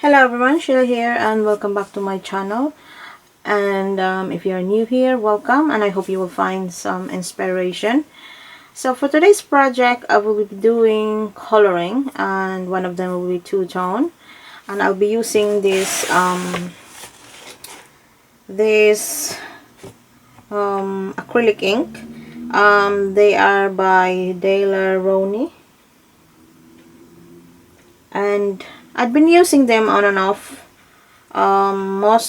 Hello everyone, Sheila here and welcome back to my channel. And if you are new here, welcome, and I hope you will find some inspiration. So for today's project, I will be doing coloring, and one of them will be two-tone. And I'll be using this acrylic ink. They are by Daler Roney, and I've been using them on and off. Mostly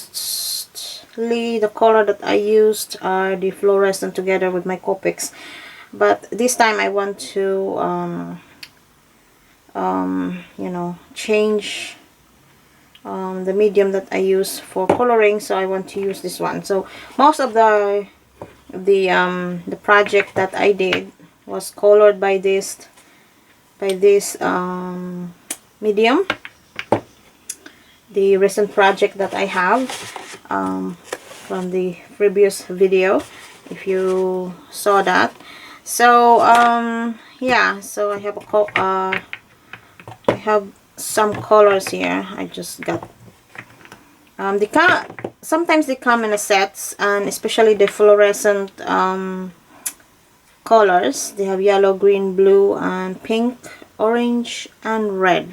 the color that I used are the fluorescent together with my Copics, but this time I want to change the medium that I use for coloring, so I want to use this one. So most of the project that I did was colored by this medium, the recent project that I have from the previous video, if you saw that. So yeah, so I have some colors here. I just got sometimes they come in a sets, and especially the fluorescent colors. They have yellow, green, blue, and pink, orange, and red.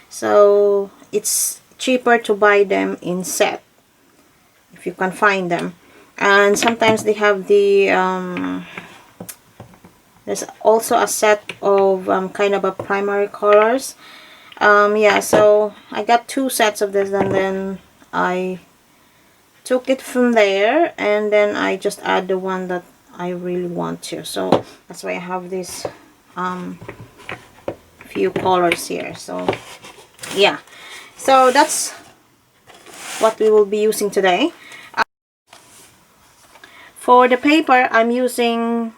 So it's cheaper to buy them in set if you can find them. And sometimes they have there's also a set of kind of a primary colors. Yeah, so I got two sets of this, and then I took it from there, and then I just add the one that I really want to. So that's why I have this few colors here. So yeah, so that's what we will be using today. For the paper, I'm using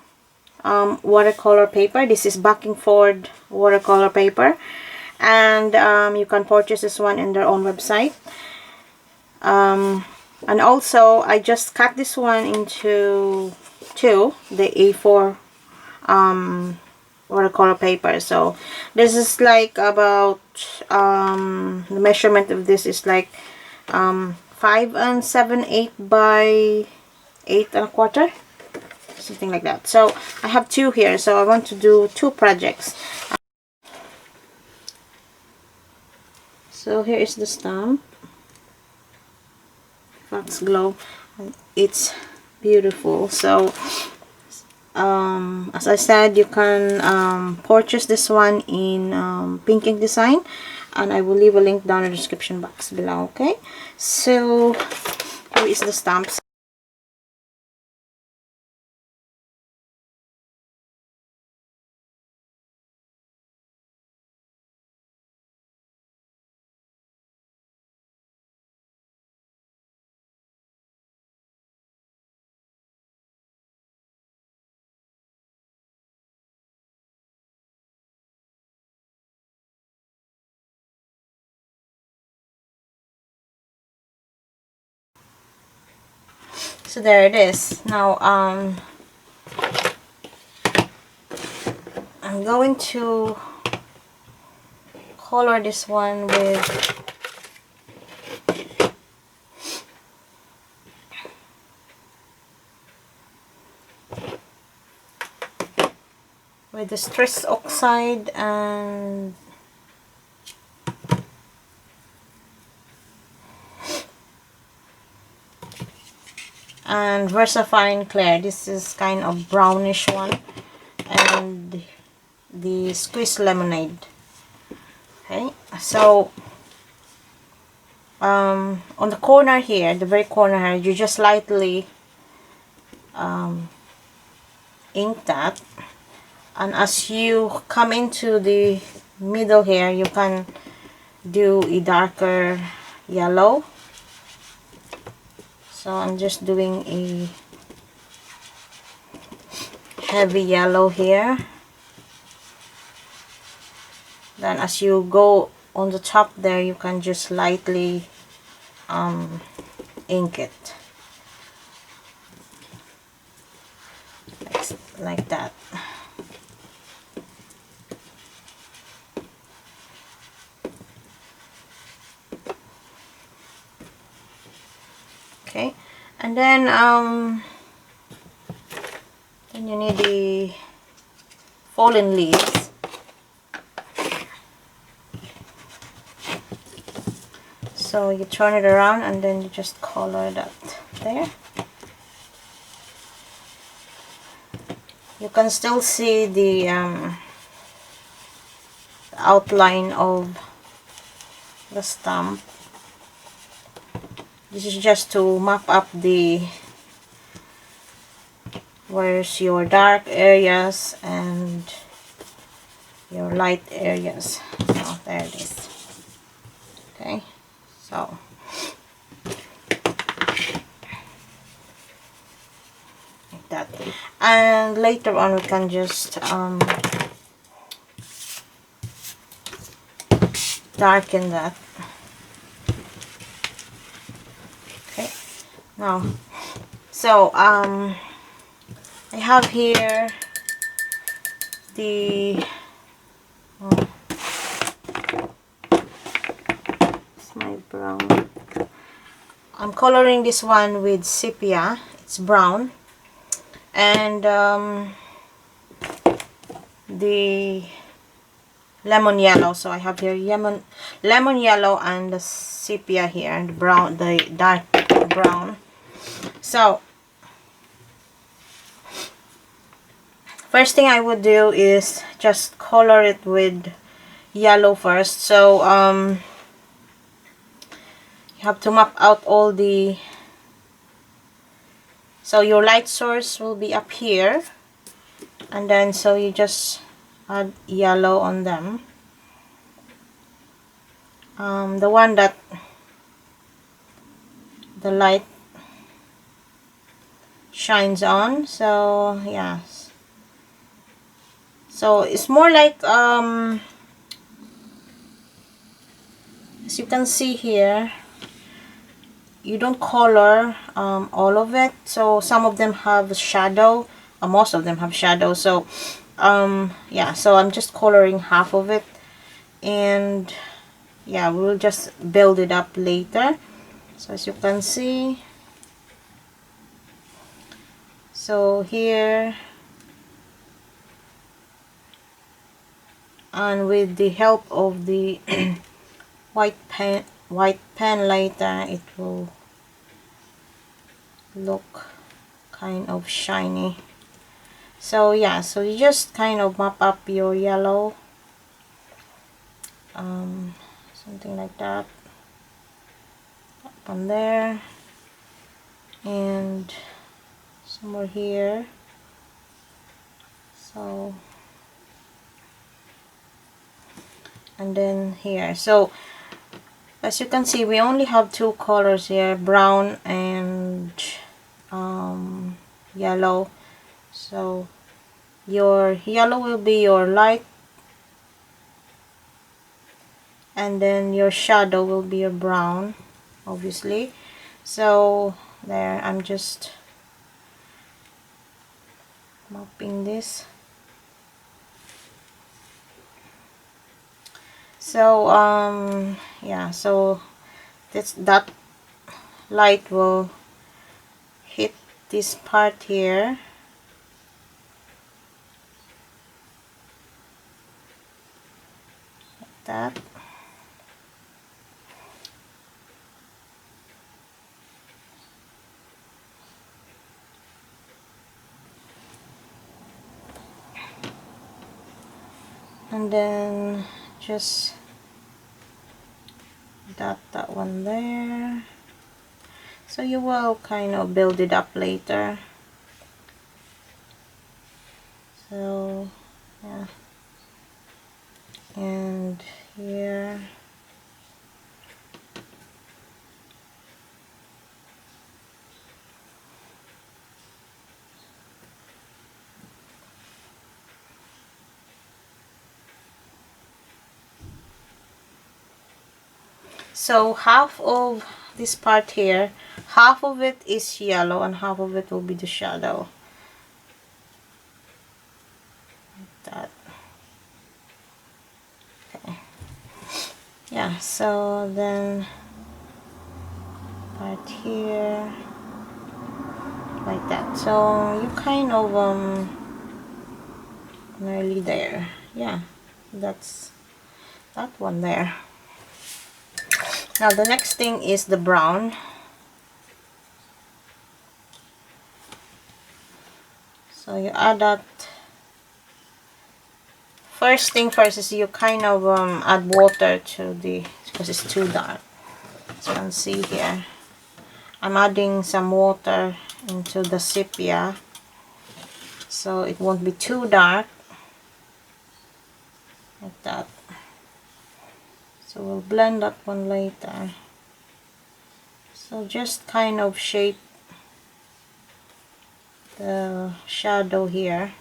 watercolor paper. This is Backingford watercolor paper, and you can purchase this one in their own website. And also I just cut this one into the A4 watercolor paper. So this is like about the measurement of this is like 5 7/8 by 8 1/4, something like that. So I have two here, so I want to do two projects. So here is the stamp, Foxglove. It's beautiful. So as I said, you can purchase this one in pink ink design, and I will leave a link down in the description box below. Okay, so here is the stamps. So there it is. Now I'm going to color this one with the stress oxide and VersaFine Clear. This is kind of brownish one, and the squeezed lemonade. Okay, so on the corner here, the very corner here, you just lightly ink that, and as you come into the middle here, you can do a darker yellow. So I'm just doing a heavy yellow here. Then as you go on the top there, you can just lightly ink it like that. And then you need the fallen leaves. So you turn it around and then you just color that there. You can still see the outline of the stamp. This is just to map up the where's your dark areas and your light areas. Oh, there it is. Okay, so like that, and later on we can just darken that. Okay, now so I have here the it's my brown. I'm coloring this one with sepia. It's brown, and the lemon yellow. So I have here lemon yellow and the sepia here, and the brown, the dark brown. So first thing I would do is just color it with yellow first. So you have to map out all the, so your light source will be up here, and then so you just add yellow on them. The one that the light shines on. So yes, so it's more like as you can see here, you don't color all of it. So some of them have shadow, most of them have shadow. So yeah, so I'm just coloring half of it, and yeah, we'll just build it up later. So as you can see, so here, and with the help of the white pen later, it will look kind of shiny. So yeah, so you just kind of map up your yellow, something like that, up on there, and somewhere here. So, and then here. So as you can see, we only have two colors here, brown and yellow. So your yellow will be your light, and then your shadow will be your brown, obviously. So there, I'm just mapping this. So yeah, so that light will hit this part here, like that. And then just dot that one there. So you will kind of build it up later. So yeah, and here. So half of this part here, half of it is yellow and half of it will be the shadow. Like that. Okay. Yeah, so then part here, like that. So you kind of nearly there. Yeah, that's that one there. Now the next thing is the brown. So you add that. First thing first is you kind of add water to the, because it's too dark. So you can see here, I'm adding some water into the sepia so it won't be too dark, like that. So we'll blend that one later. So just kind of shape the shadow here.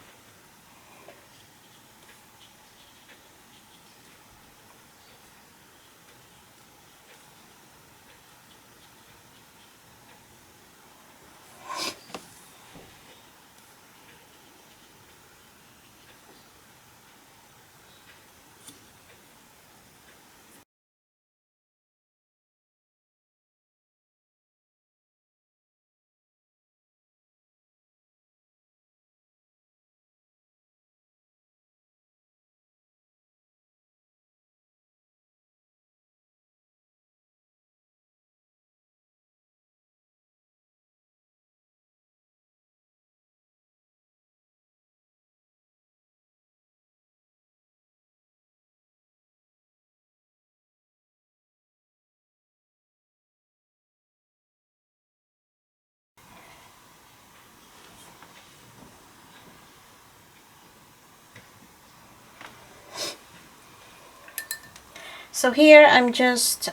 So here I'm just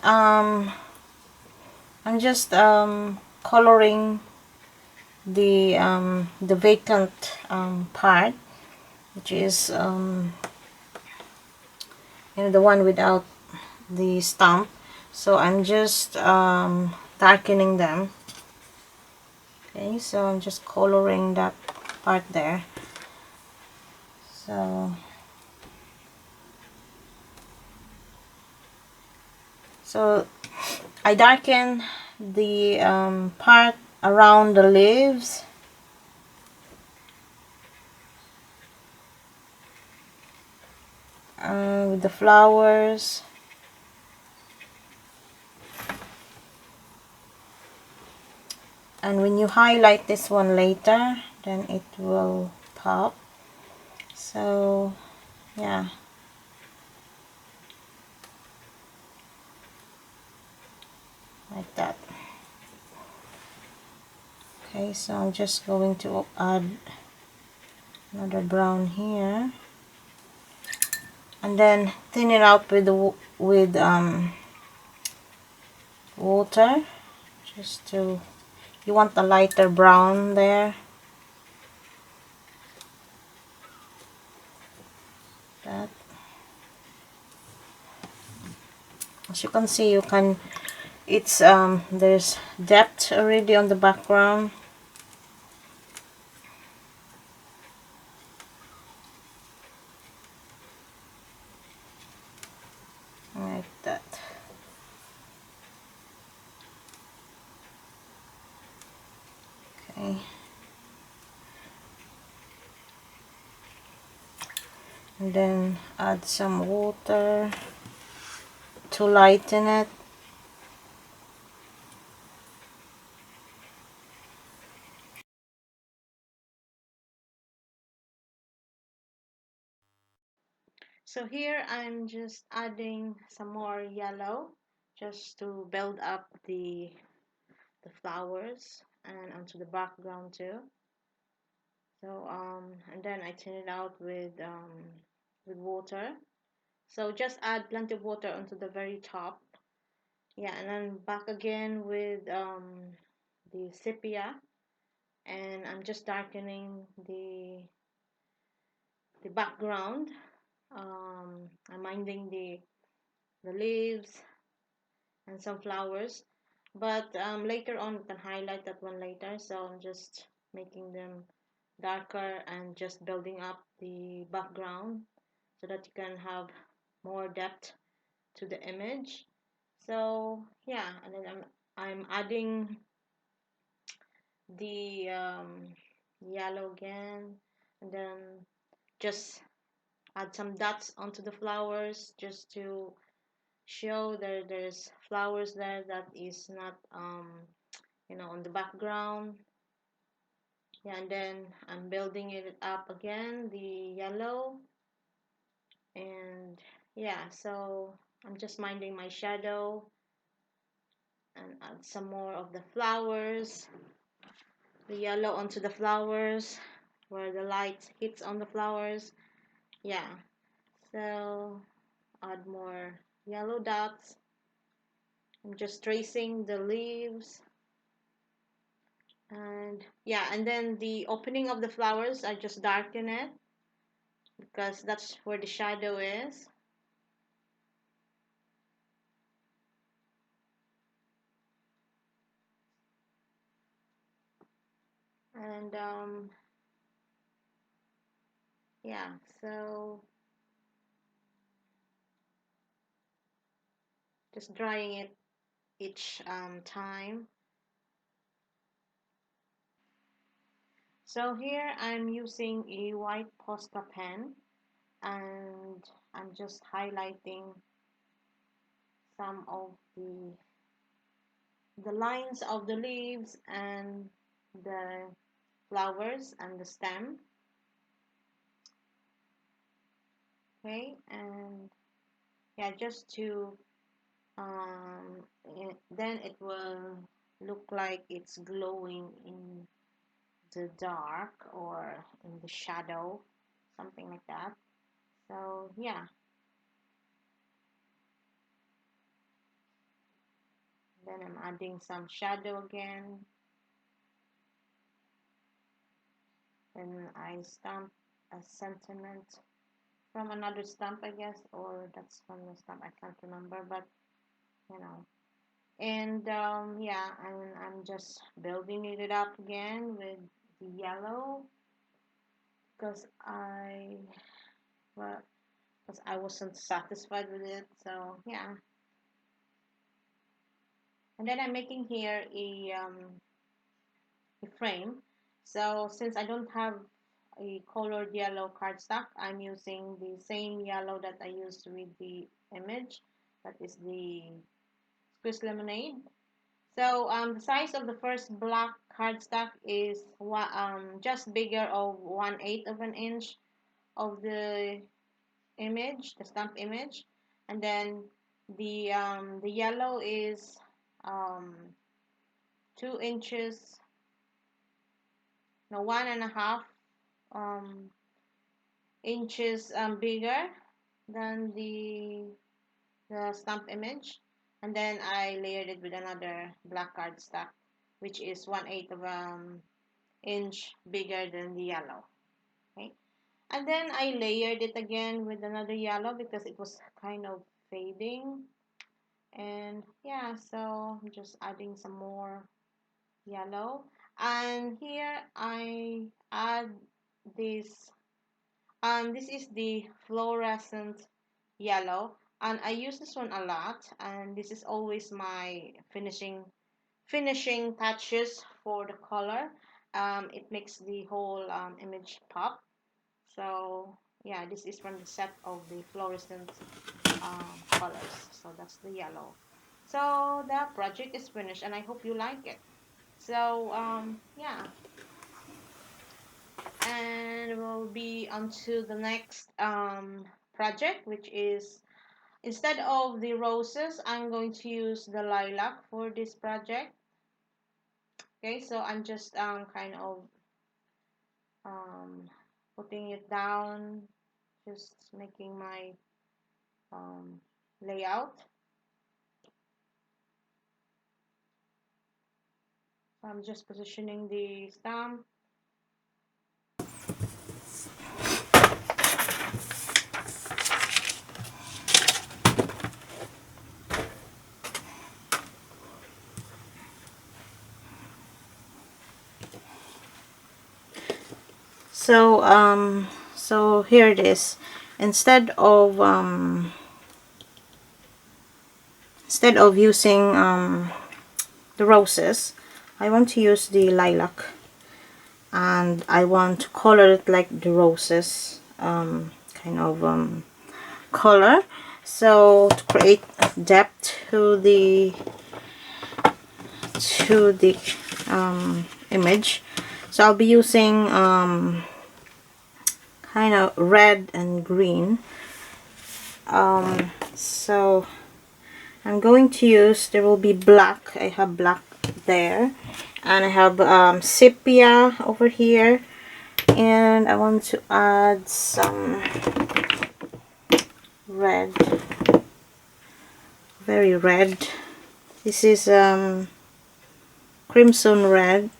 coloring the vacant part, which is the one without the stump. So I'm just darkening them. Okay, so I'm just coloring that part there. So I darken the part around the leaves. With the flowers. And when you highlight this one later, then it will pop. So yeah, like that. Okay, so I'm just going to add another brown here, and then thin it out with water, just to, you want a lighter brown there. That, as you can see, it's there's depth already on the background. Like that. Okay. And then add some water to lighten it. So here I'm just adding some more yellow just to build up the flowers and onto the background too. So and then I thin it out with water. So just add plenty of water onto the very top. Yeah, and then back again with the sepia, and I'm just darkening the background. I'm minding the leaves and some flowers, but later on we can highlight that one later. So I'm just making them darker and just building up the background so that you can have more depth to the image. So yeah, and then I'm adding the yellow again, and then just add some dots onto the flowers just to show that there's flowers there that is not on the background. Yeah, and then I'm building it up again, the yellow. And yeah, so I'm just minding my shadow and add some more of the flowers, the yellow onto the flowers where the light hits on the flowers. Yeah, so add more yellow dots. I'm just tracing the leaves. And yeah, and then the opening of the flowers, I just darken it because that's where the shadow is. And yeah, so just drying it each time. So here I'm using a white Posca pen, and I'm just highlighting some of the lines of the leaves and the flowers and the stem. Okay, and yeah, just to then it will look like it's glowing in the dark or in the shadow, something like that. So yeah, then I'm adding some shadow again. Then I stamp a sentiment from another stamp, I guess, or that's from the stamp, I can't remember, but you know. And yeah, and I'm just building it up again with the yellow because well, because I wasn't satisfied with it. So yeah, and then I'm making here a frame. So since I don't have a colored yellow cardstock, I'm using the same yellow that I used with the image. That is the squeeze lemonade. So the size of the first black cardstock is just bigger of 1/8 of an inch of the image, the stamp image, and then the yellow is um, 2 inches, no 1.5 inches bigger than the stamp image, and then I layered it with another black cardstock, which is 1/8 of inch bigger than the yellow. Okay, and then I layered it again with another yellow because it was kind of fading. And yeah, so I'm just adding some more yellow, and here I add this this is the fluorescent yellow, and I use this one a lot, and this is always my finishing touches for the color. It makes the whole image pop. So yeah, this is from the set of the fluorescent colors. So that's the yellow. So the project is finished, and I hope you like it. So yeah, and we'll be on to the next project, which is, instead of the roses, I'm going to use the lilac for this project. Okay, so I'm just kind of um, putting it down, just making my layout. So I'm just positioning the stamp. So here it is. Instead of using the roses, I want to use the lilac, and I want to color it like the roses kind of color. So to create depth to the image, so I'll be using kind of red and green. So I'm going to use, there will be black. I have black there, and I have sepia over here, and I want to add some red, very red. This is crimson red.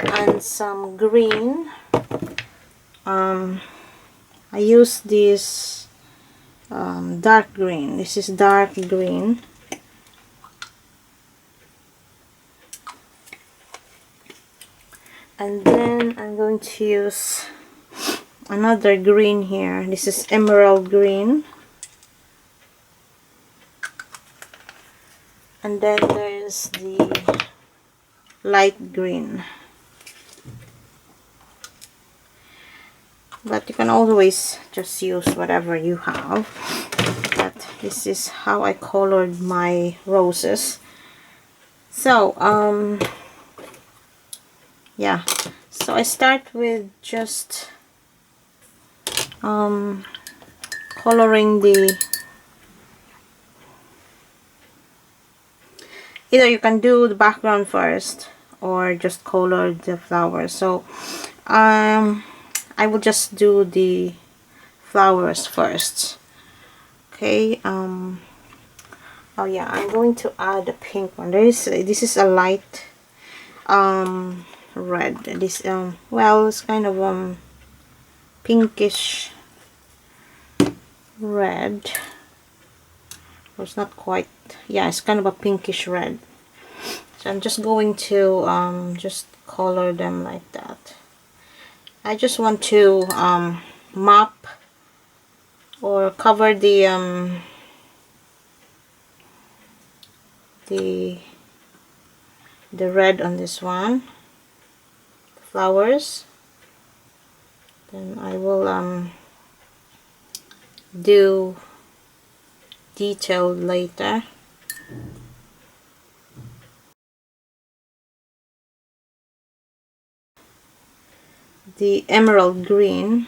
And some green. I use this dark green. This is dark green. And then I'm going to use another green here. This is emerald green. And then there's the light green. But you can always just use whatever you have. But this is how I colored my roses. So, yeah. So I start with just coloring the, either you can do the background first or just color the flowers. So I will just do the flowers first. Okay. Oh yeah, I'm going to add a pink one. This is a light red. This well, it's kind of pinkish red. Well, it's not quite, yeah, it's kind of a pinkish red. So I'm just going to just color them like that. I just want to mop or cover the red on this one, flowers. Then I will do detailed later. The emerald green.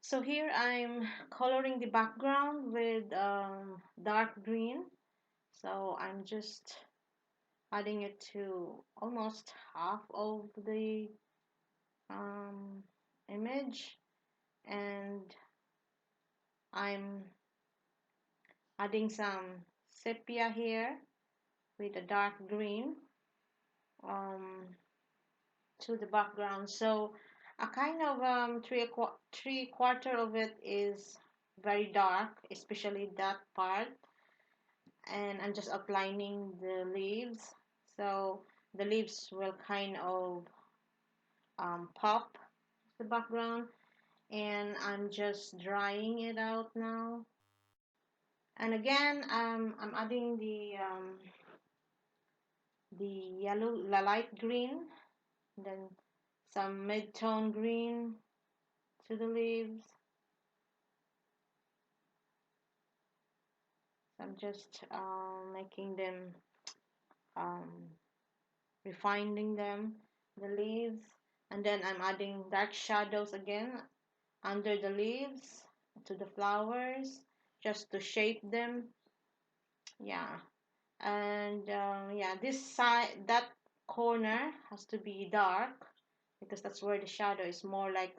So here I'm coloring the background with dark green. So I'm just adding it to almost half of the image, and I'm adding some sepia here with a dark green um, to the background. So a kind of three quarter of it is very dark, especially that part, and I'm just outlining the leaves. So the leaves will kind of pop the background, and I'm just drying it out now. And again, I'm adding the yellow, the light green, then some mid-tone green to the leaves. I'm just making them, um, refining them, the leaves, and then I'm adding dark shadows again under the leaves to the flowers just to shape them. Yeah. And yeah, this side, that corner has to be dark because that's where the shadow is more like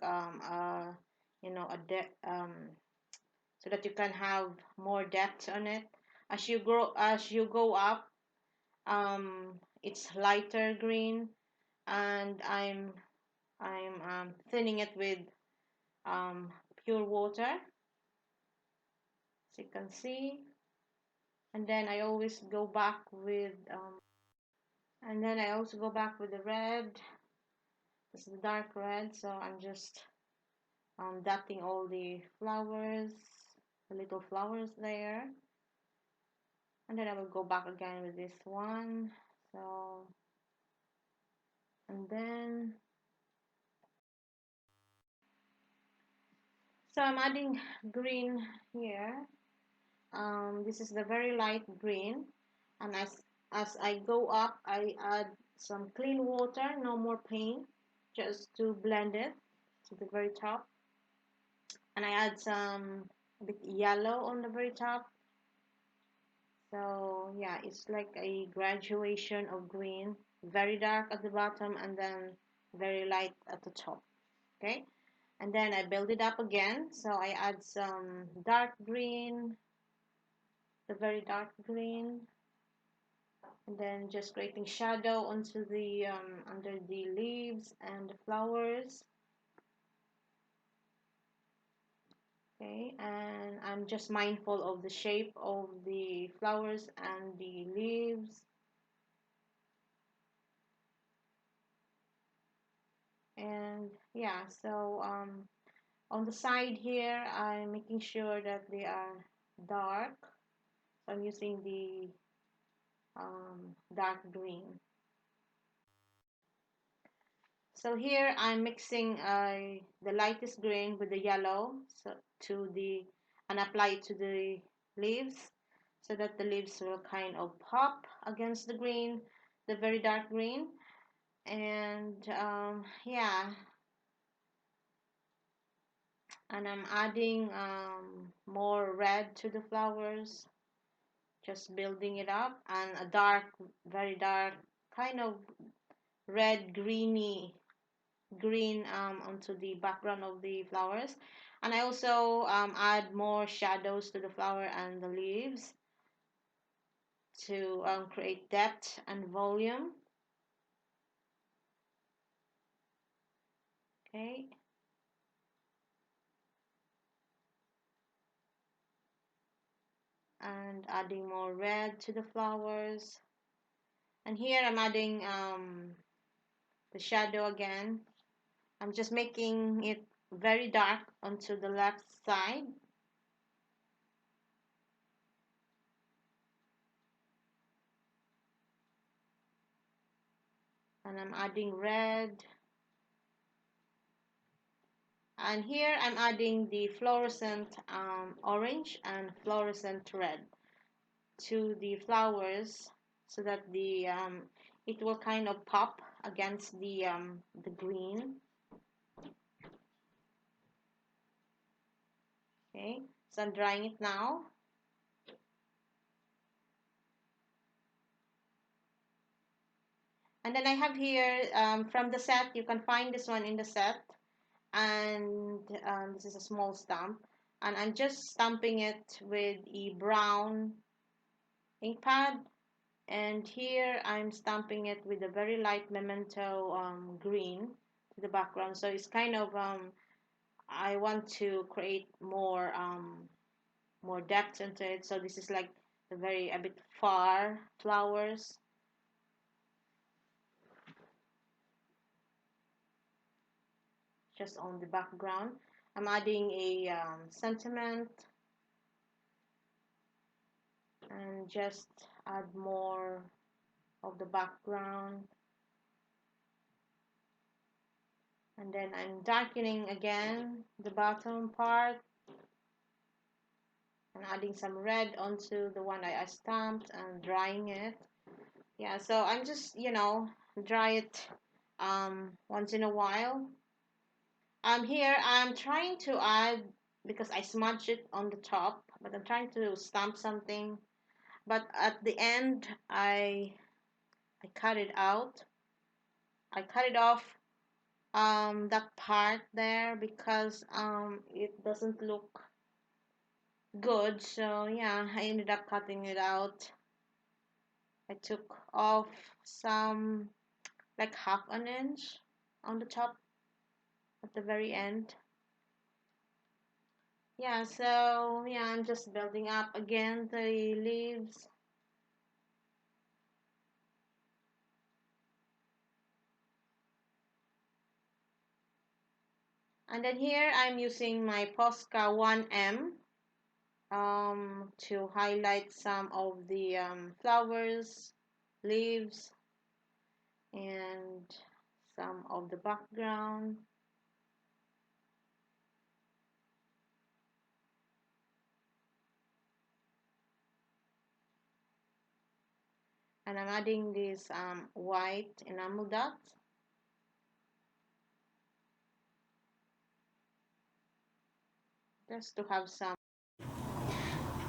you know, a depth, so that you can have more depth on it. As you go up, it's lighter green, and I'm thinning it with pure water, as you can see. And then I always go back with and then I also go back with the red. This is the dark red, so I'm just dotting all the flowers, the little flowers there. And then I will go back again with this one. So, and then, so I'm adding green here. This is the very light green. And as I go up, I add some clean water, no more paint, just to blend it to the very top. And I add some a bit yellow on the very top. So yeah, it's like a graduation of green, very dark at the bottom and then very light at the top. Okay, and then I build it up again. So I add some dark green, the very dark green, and then just creating shadow onto the under the leaves and the flowers. Okay, and I'm just mindful of the shape of the flowers and the leaves. And yeah, so on the side here, I'm making sure that they are dark. So I'm using the dark green. So here I'm mixing the lightest green with the yellow, so to the and apply it to the leaves, so that the leaves will kind of pop against the green, the very dark green. And yeah, and I'm adding more red to the flowers, just building it up, and a dark, very dark kind of red greeny green onto the background of the flowers. And I also add more shadows to the flower and the leaves to create depth and volume. Okay, and adding more red to the flowers. And here I'm adding the shadow again. I'm just making it very dark onto the left side. And I'm adding red. And here I'm adding the fluorescent orange and fluorescent red to the flowers, so that the it will kind of pop against the green. Okay, so I'm drying it now. And then I have here from the set, you can find this one in the set, and this is a small stamp, and I'm just stamping it with a brown ink pad. And here I'm stamping it with a very light memento green to the background. So it's kind of I want to create more depth into it. So this is like a bit far flowers. Just on the background. I'm adding a sentiment, and just add more of the background. And then I'm darkening again the bottom part and adding some red onto the one I stamped and drying it. Yeah, so I'm just, dry it once in a while. Here I'm trying to add, because I smudged it on the top, but I'm trying to stamp something. But at the end, I cut it out. I cut it off that part there, because it doesn't look good. So yeah, I ended up cutting it out. I took off some, like half an inch on the top at the very end. Yeah, so yeah, I'm just building up again the leaves. And then here I'm using my Posca 1M to highlight some of the flowers, leaves, and some of the background. And I'm adding this white enamel dots. Just to have some.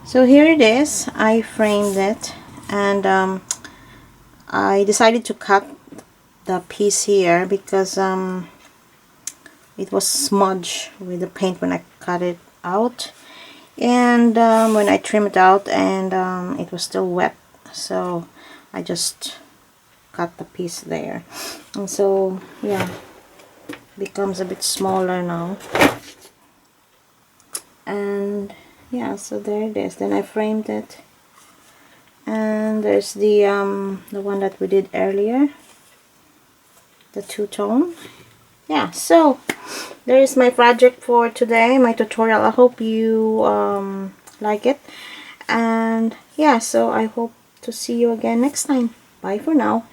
So here it is. I framed it, and I decided to cut the piece here because it was smudged with the paint when I cut it out, and when I trim it out, and it was still wet, so I just cut the piece there, and so yeah, becomes a bit smaller now. And yeah, so there it is. Then I framed it, and there's the one that we did earlier, the two-tone. Yeah, so there is my project for today, my tutorial. I hope you like it, and yeah, so I hope to see you again next time. Bye for now.